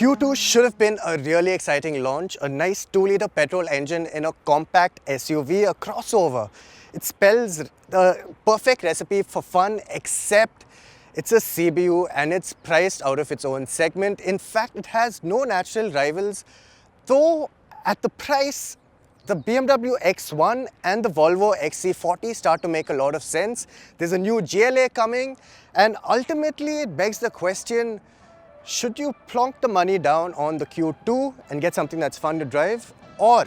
Q2 should have been a really exciting launch, a nice 2-liter petrol engine in a compact SUV, a crossover. It spells the perfect recipe for fun, except it's a CBU and it's priced out of its own segment. In fact, it has no natural rivals, though at the price, the BMW X1 and the Volvo XC40 start to make a lot of sense. There's a new GLA coming, and ultimately it begs the question, should you plonk the money down on the Q2 and get something that's fun to drive, or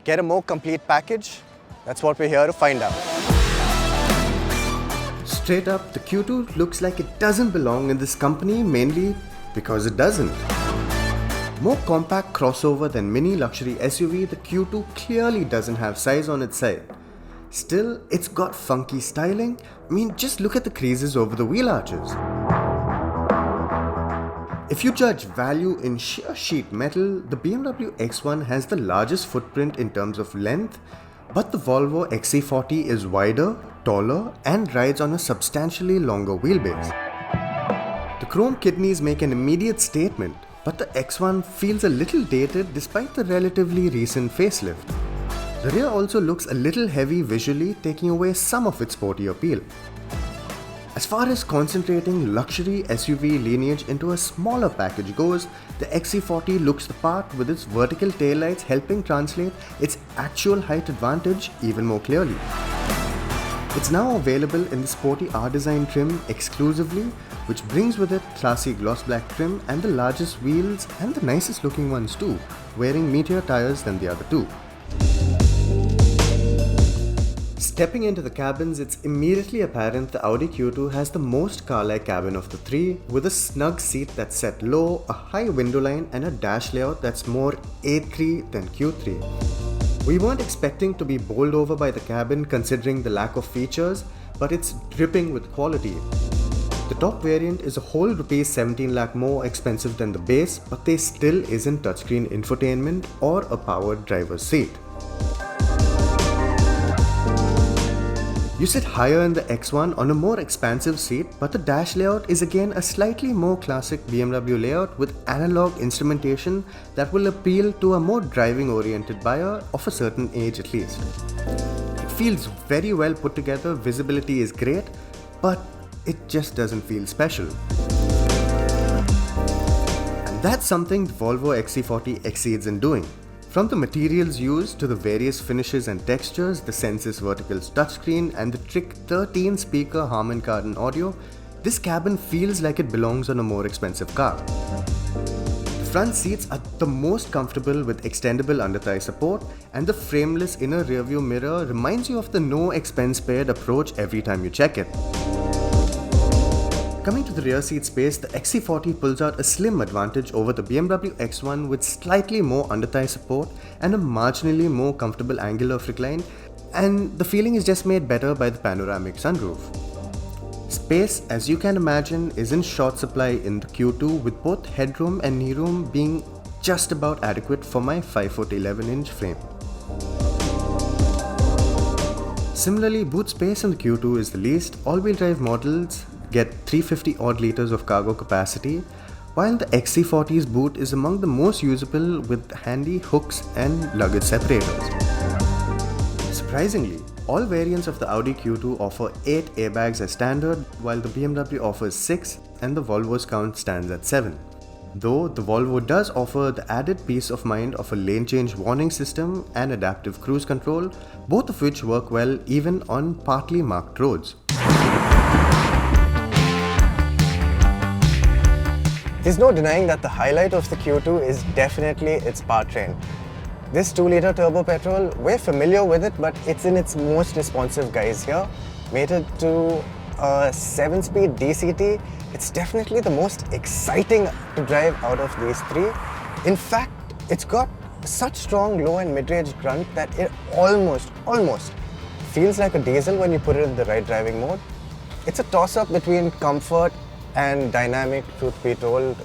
get a more complete package? That's what we're here to find out. Straight up, the Q2 looks like it doesn't belong in this company, mainly because it doesn't. More compact crossover than mini luxury SUV, the Q2 clearly doesn't have size on its side. Still, it's got funky styling. I mean, just look at the creases over the wheel arches. If you judge value in sheer sheet metal, the BMW X1 has the largest footprint in terms of length, but the Volvo XC40 is wider, taller, and rides on a substantially longer wheelbase. The chrome kidneys make an immediate statement, but the X1 feels a little dated despite the relatively recent facelift. The rear also looks a little heavy visually, taking away some of its sporty appeal. As far as concentrating luxury SUV lineage into a smaller package goes, the XC40 looks the part, with its vertical taillights helping translate its actual height advantage even more clearly. It's now available in the sporty R-Design trim exclusively, which brings with it classy gloss black trim and the largest wheels and the nicest looking ones too, wearing meatier tires than the other two. Stepping into the cabins, it's immediately apparent the Audi Q2 has the most car-like cabin of the three, with a snug seat that's set low, a high window line, and a dash layout that's more A3 than Q3. We weren't expecting to be bowled over by the cabin considering the lack of features, but it's dripping with quality. The top variant is a whole rupees 17 lakh more expensive than the base, but there still isn't touchscreen infotainment or a powered driver's seat. You sit higher in the X1 on a more expansive seat, but the dash layout is again a slightly more classic BMW layout with analog instrumentation that will appeal to a more driving-oriented buyer of a certain age at least. It feels very well put together, visibility is great, but it just doesn't feel special. And that's something the Volvo XC40 exceeds in doing. From the materials used to the various finishes and textures, the Sensus Vertical's touchscreen, and the Trick 13-speaker Harman Kardon audio, this cabin feels like it belongs on a more expensive car. The front seats are the most comfortable with extendable under-thigh support, and the frameless inner rearview mirror reminds you of the no expense spared approach every time you check it. Coming to the rear seat space, the XC40 pulls out a slim advantage over the BMW X1 with slightly more under-thigh support and a marginally more comfortable angle of recline, and the feeling is just made better by the panoramic sunroof. Space, as you can imagine, is in short supply in the Q2, with both headroom and kneeroom being just about adequate for my 5'11" frame. Similarly, boot space in the Q2 is the least. All-wheel drive models get 350 odd liters of cargo capacity, while the XC40's boot is among the most usable with handy hooks and luggage separators. Surprisingly, all variants of the Audi Q2 offer 8 airbags as standard, while the BMW offers 6 and the Volvo's count stands at 7. Though the Volvo does offer the added peace of mind of a lane change warning system and adaptive cruise control, both of which work well even on partly marked roads. There's no denying that the highlight of the Q2 is definitely its powertrain. This 2-liter turbo petrol, we're familiar with it, but it's in its most responsive guise here. Mated to a 7-speed DCT, it's definitely the most exciting to drive out of these three. In fact, it's got such strong low and mid-range grunt that it almost feels like a diesel when you put it in the right driving mode. It's a toss-up between comfort and dynamic, truth be told,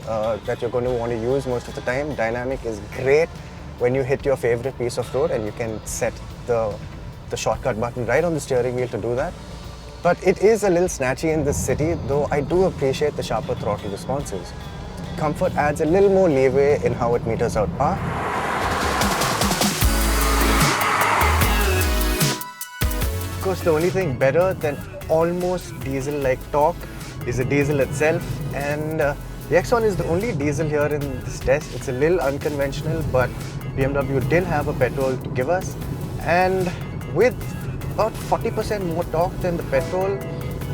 that you're going to want to use most of the time. Dynamic is great when you hit your favorite piece of road and you can set the shortcut button right on the steering wheel to do that. But it is a little snatchy in this city, though I do appreciate the sharper throttle responses. Comfort adds a little more leeway in how it meters out power. Of course, the only thing better than almost diesel-like torque is the diesel itself, and the X1 is the only diesel here in this test. It's a little unconventional, but BMW did have a petrol to give us, and with about 40% more torque than the petrol,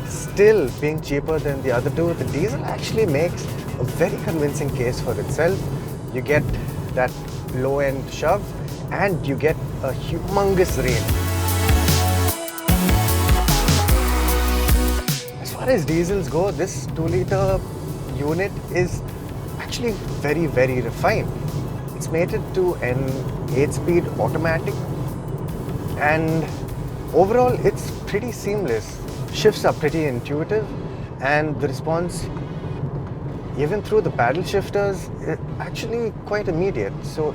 still being cheaper than the other two, the diesel actually makes a very convincing case for itself. You get that low-end shove and you get a humongous range. As far as diesels go, this 2-liter unit is actually very, very refined. It's mated to an 8-speed automatic, and overall it's pretty seamless. Shifts are pretty intuitive, and the response, even through the paddle shifters, is actually quite immediate. So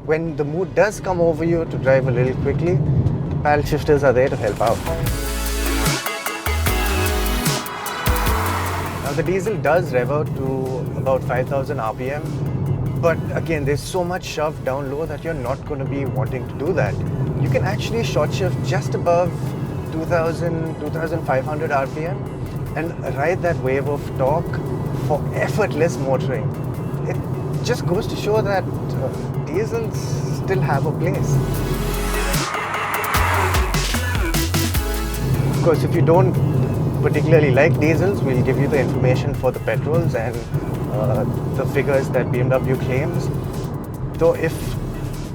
when the mood does come over you to drive a little quickly, the paddle shifters are there to help out. Now the diesel does rev out to about 5,000 RPM, but again there's so much shove down low that you're not going to be wanting to do that. You can actually short shift just above 2,500 RPM and ride that wave of torque for effortless motoring. It just goes to show that diesels still have a place. Of course, if you don't particularly like diesels, we'll give you the information for the petrols and the figures that BMW claims. Though if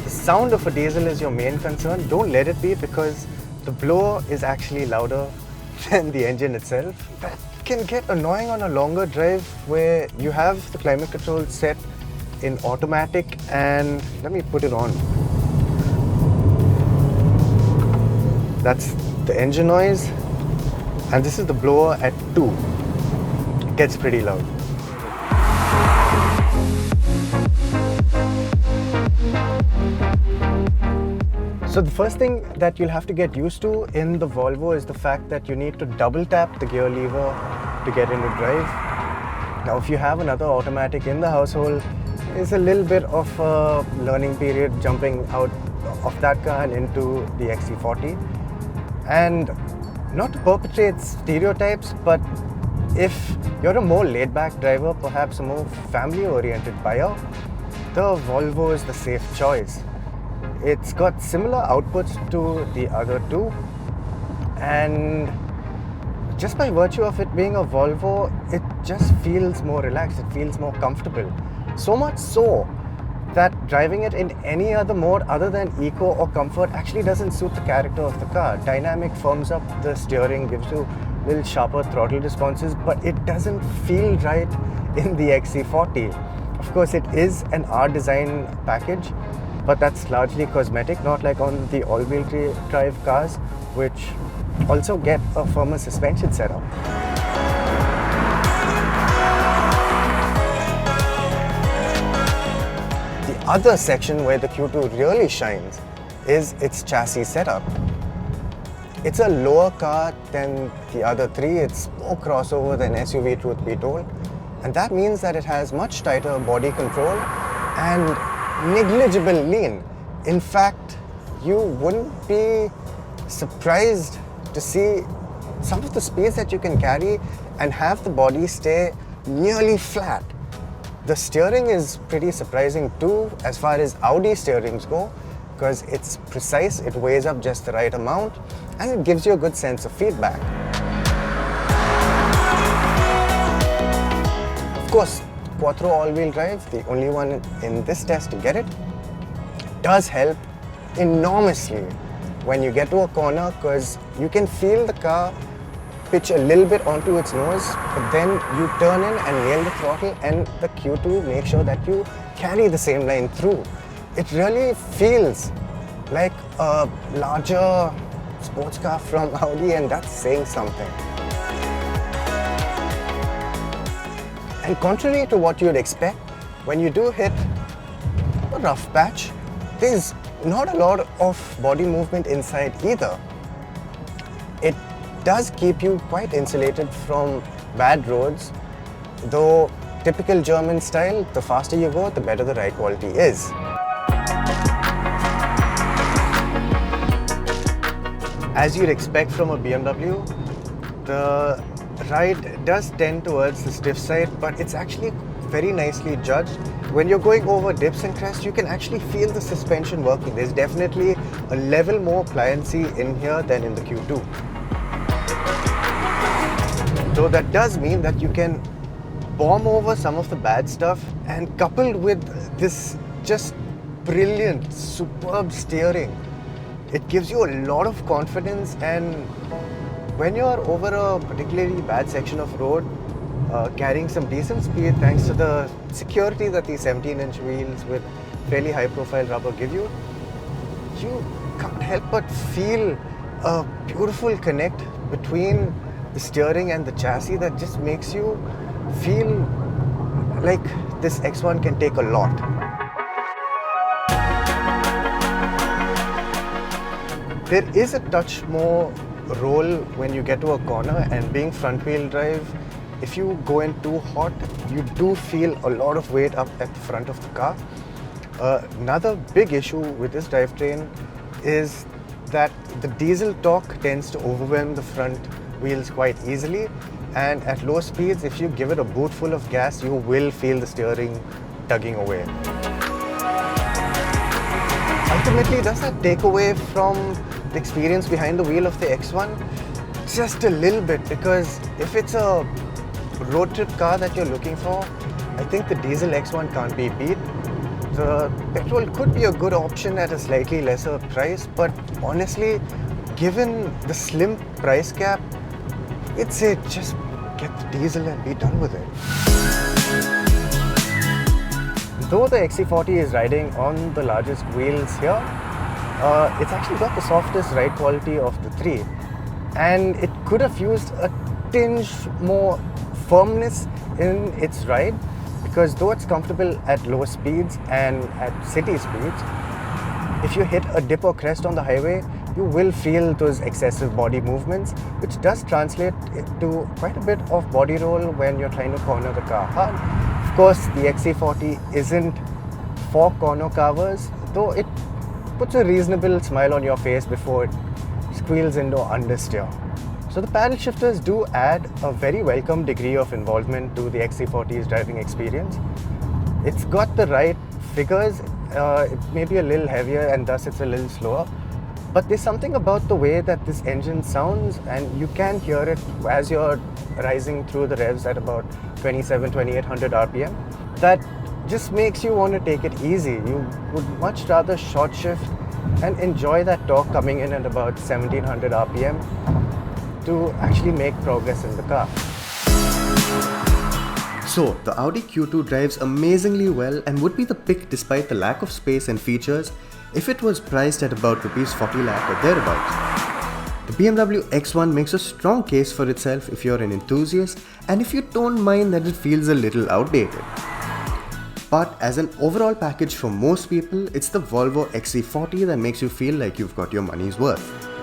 the sound of a diesel is your main concern, don't let it be, because the blower is actually louder than the engine itself. That can get annoying on a longer drive where you have the climate control set in automatic, and let me put it on. That's the engine noise, and this is the blower at 2. It gets pretty loud. So the first thing that you'll have to get used to in the Volvo is the fact that you need to double tap the gear lever to get into drive. Now if you have another automatic in the household, it's a little bit of a learning period jumping out of that car and into the XC40. And not to perpetrate stereotypes, but if you're a more laid-back driver, perhaps a more family-oriented buyer, the Volvo is the safe choice. It's got similar outputs to the other two, and just by virtue of it being a Volvo, it just feels more relaxed, it feels more comfortable. So much so that driving it in any other mode other than eco or comfort actually doesn't suit the character of the car. Dynamic firms up the steering, gives you a little sharper throttle responses, but it doesn't feel right in the XC40. Of course, it is an R design package, but that's largely cosmetic, not like on the all-wheel drive cars, which also get a firmer suspension setup. The other section where the Q2 really shines is its chassis setup. It's a lower car than the other three. It's more crossover than SUV, truth be told, and that means that it has much tighter body control and negligible lean. In fact, you wouldn't be surprised to see some of the space that you can carry and have the body stay nearly flat. The steering is pretty surprising too, as far as Audi steerings go, because it's precise, it weighs up just the right amount, and it gives you a good sense of feedback. Of course, Quattro all-wheel drive, the only one in this test to get it, does help enormously when you get to a corner, because you can feel the car pitch a little bit onto its nose, but then you turn in and nail the throttle, and the Q2 makes sure that you carry the same line through. It really feels like a larger sports car from Audi, and that's saying something. And contrary to what you'd expect, when you do hit a rough patch, there's not a lot of body movement inside either. It does keep you quite insulated from bad roads, though typical German style, the faster you go, the better the ride quality is. As you'd expect from a BMW, the ride does tend towards the stiff side, but it's actually very nicely judged. When you're going over dips and crests, you can actually feel the suspension working. There's definitely a level more pliancy in here than in the Q2. So that does mean that you can bomb over some of the bad stuff, and coupled with this just brilliant, superb steering, it gives you a lot of confidence. And when you're over a particularly bad section of road, carrying some decent speed thanks to the security that these 17-inch wheels with fairly high-profile rubber give you, you can't help but feel a beautiful connect between the steering and the chassis that just makes you feel like this X1 can take a lot. There is a touch more roll when you get to a corner, and being front wheel drive, if you go in too hot, you do feel a lot of weight up at the front of the car. Another big issue with this drivetrain is that the diesel torque tends to overwhelm the front wheels quite easily, and at low speeds, if you give it a boot full of gas, you will feel the steering tugging away. Ultimately, does that take away from the experience behind the wheel of the X1? Just a little bit, because if it's a road trip car that you're looking for, I think the diesel X1 can't be beat. The petrol could be a good option at a slightly lesser price, but honestly, given the slim price cap, I'd say just get the diesel and be done with it. Though the XC40 is riding on the largest wheels here, it's actually got the softest ride quality of the three, and it could have used a tinge more firmness in its ride, because though it's comfortable at low speeds and at city speeds, if you hit a dip or crest on the highway, you will feel those excessive body movements, which does translate to quite a bit of body roll when you're trying to corner the car hard. Of course, the XC40 isn't for corner carvers, though it puts a reasonable smile on your face before it squeals into understeer. So the paddle shifters do add a very welcome degree of involvement to the XC40's driving experience. It's got the right figures, it may be a little heavier and thus it's a little slower, but there's something about the way that this engine sounds, and you can hear it as you're rising through the revs at about 2700-2800 RPM, that just makes you want to take it easy. You would much rather short shift and enjoy that torque coming in at about 1700 RPM to actually make progress in the car. So, the Audi Q2 drives amazingly well and would be the pick despite the lack of space and features if it was priced at about Rs 40 lakh or thereabouts. The BMW X1 makes a strong case for itself if you're an enthusiast and if you don't mind that it feels a little outdated. But as an overall package for most people, it's the Volvo XC40 that makes you feel like you've got your money's worth.